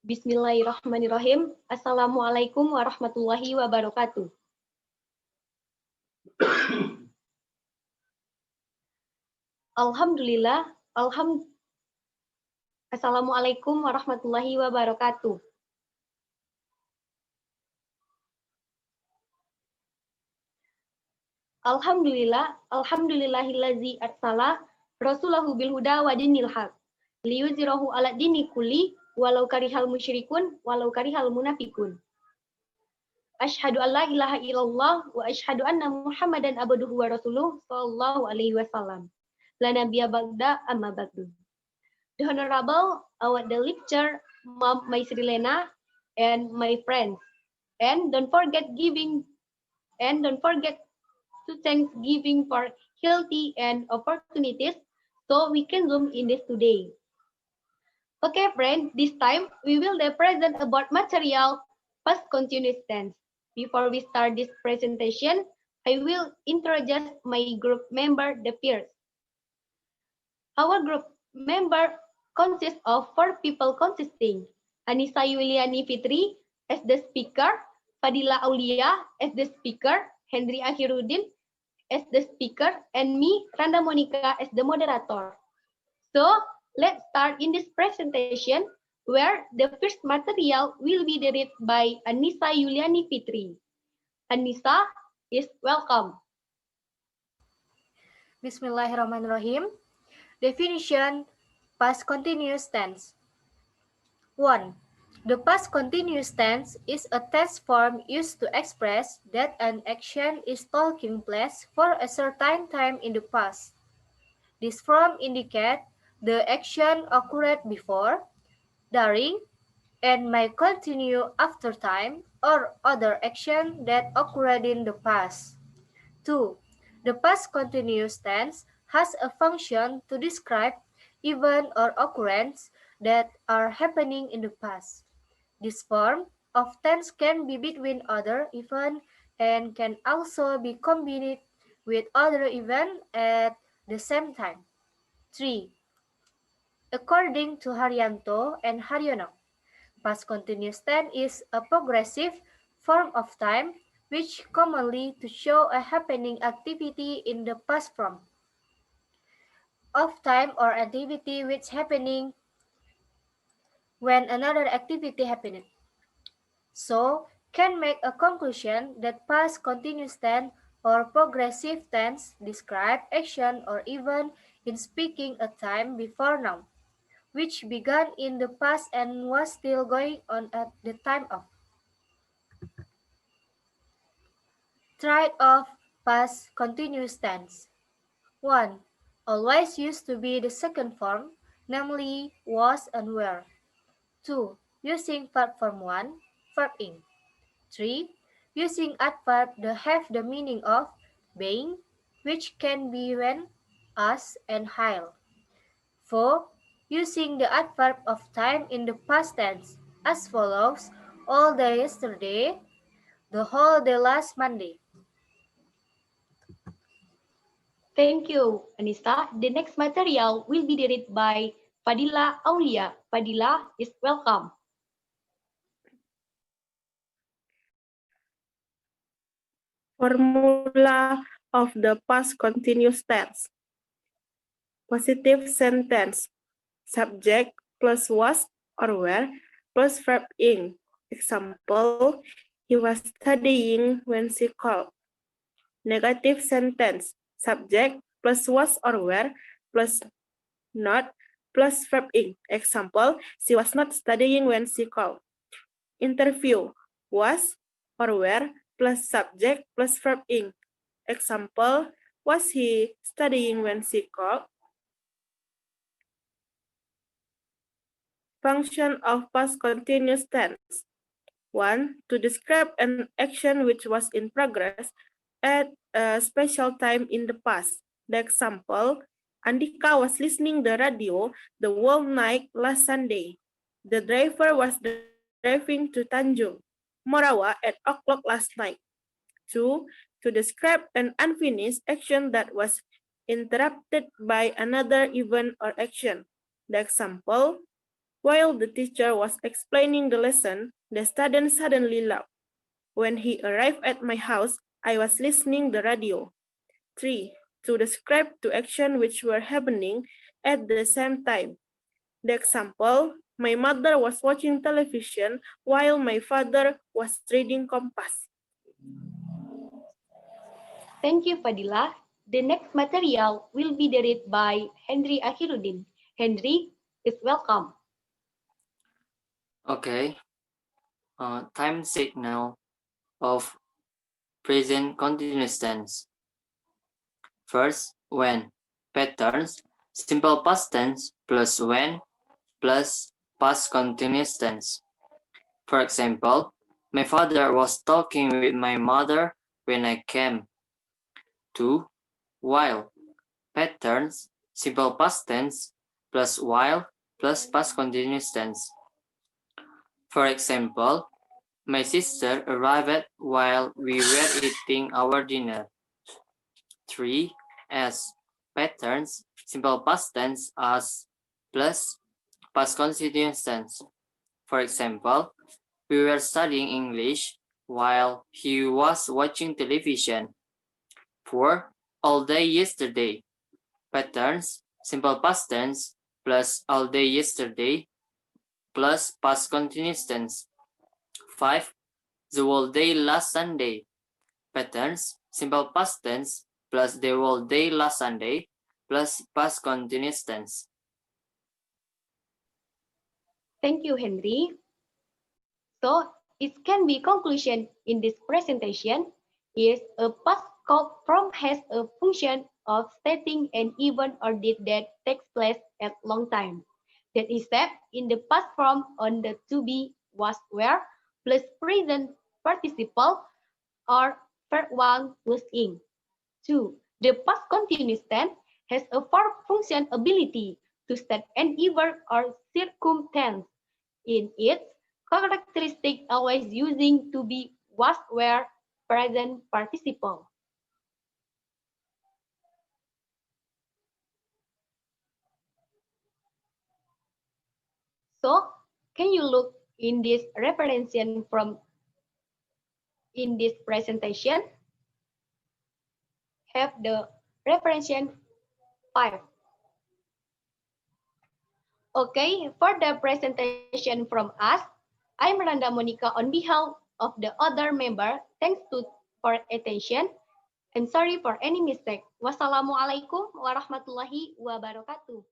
Bismillahirrahmanirrahim. Assalamualaikum warahmatullahi wabarakatuh. Alhamdulillah. Assalamualaikum warahmatullahi wabarakatuh. Alhamdulillahillazi arsala rasulahu bil huda wa dinil haq liyuzhirahu ala dini kulli walau karihal musyrikun walau karihal munafikun. Asyhadu an la ilaha illallah wa asyhadu anna Muhammadan abduhu wa rasuluh sallallahu alaihi wasallam. La nabiyya ba'da amma ba'du. The Honorable the lecturer, Mom Maisri Lena, and my friends. And don't forget to Thanksgiving for healthy and opportunities so we can zoom in this today. Okay, friends, this time we will present about material past continuous tense. Before we start this presentation, I will introduce my group member, the peers. Our group member consists of 4 people consisting Anissa Yuliani Fitri as the speaker, Fadila Aulia as the speaker, Henry Akhiruddin as the speaker, and me, Randa Monica, as the moderator. So, let's start in this presentation where the first material will be read by Anissa Yuliani Fitri. Anissa is welcome. Bismillahirrahmanirrahim. Definition past continuous tense. 1. The past continuous tense is a tense form used to express that an action is taking place for a certain time in the past. This form indicates the action occurred before, during, and may continue after time or other action that occurred in the past. 2. The past continuous tense has a function to describe event or occurrence that are happening in the past. This form of tense can be between other events and can also be combined with other events at the same time. 3. According to Haryanto and Haryono, past continuous tense is a progressive form of time which commonly to show a happening activity in the past form of time or activity which happening when another activity happened. So, can make a conclusion that past continuous tense or progressive tense describe action or event in speaking a time before now, which began in the past and was still going on at the time of. Triad of past continuous tense. 1. Always used to be the second form, namely was and were. 2. Using verb form 1, verb ing. 3. Using adverb that have the meaning of being, which can be when, as, and while. 4. Using the adverb of time in the past tense, as follows: all day yesterday, the whole day last Monday. Thank you, Anissa. The next material will be read by Fadila Aulia. Fadila is welcome. Formula of the past continuous tense. Positive sentence. Subject plus was or were plus verb ing. Example, he was studying when she called. Negative sentence. Subject plus was or were plus not plus verb ing. Example, she was not studying when she called. Interview. Was or were plus subject plus verb ing. Example, was he studying when she called? Function of past continuous tense. 1. To describe an action which was in progress at a special time in the past. The example, Andika was listening the radio the whole night last Sunday. The driver was driving to Tanjung, Morawa at o'clock last night. 2. To describe an unfinished action that was interrupted by another event or action. The example, While the teacher was explaining the lesson, the student suddenly laughed. When he arrived at my house, I was listening the radio. 3. To describe two actions which were happening at the same time. The example, my mother was watching television while my father was reading Kompas. Thank you, Fadila. The next material will be read by Henry Akhiruddin. Henry is welcome. Okay. Time signal of present continuous tense. First, when. Patterns. Simple past tense plus when plus past continuous tense. For example, my father was talking with my mother when I came. 2. While. Patterns. Simple past tense plus while plus past continuous tense. For example, my sister arrived while we were eating our dinner. 3. As. Patterns. Simple past tense as plus past continuous tense. For example, we were studying English while he was watching television. 4. All day yesterday. Patterns. Simple past tense plus all day yesterday plus past continuous tense. 5. The whole day last Sunday. Patterns. Simple past tense plus the whole day last Sunday plus past continuous tense. Thank you, Henry. So it can be conclusion in this presentation is a past form has a function of stating an event or deed that takes place at long time. That is said in the past form on the to be was were plus present participle or verb one plus ing. 2. The past continuous tense has a verb function ability to state an event or circumstance. In its characteristic always using to be was were present participle. So, can you look in this reference from in this presentation? Have the reference 5. Okay, for the presentation from us, I'm Randa Monica on behalf of the other member. Thanks for attention and sorry for any mistake. Wassalamualaikum warahmatullahi wabarakatuh.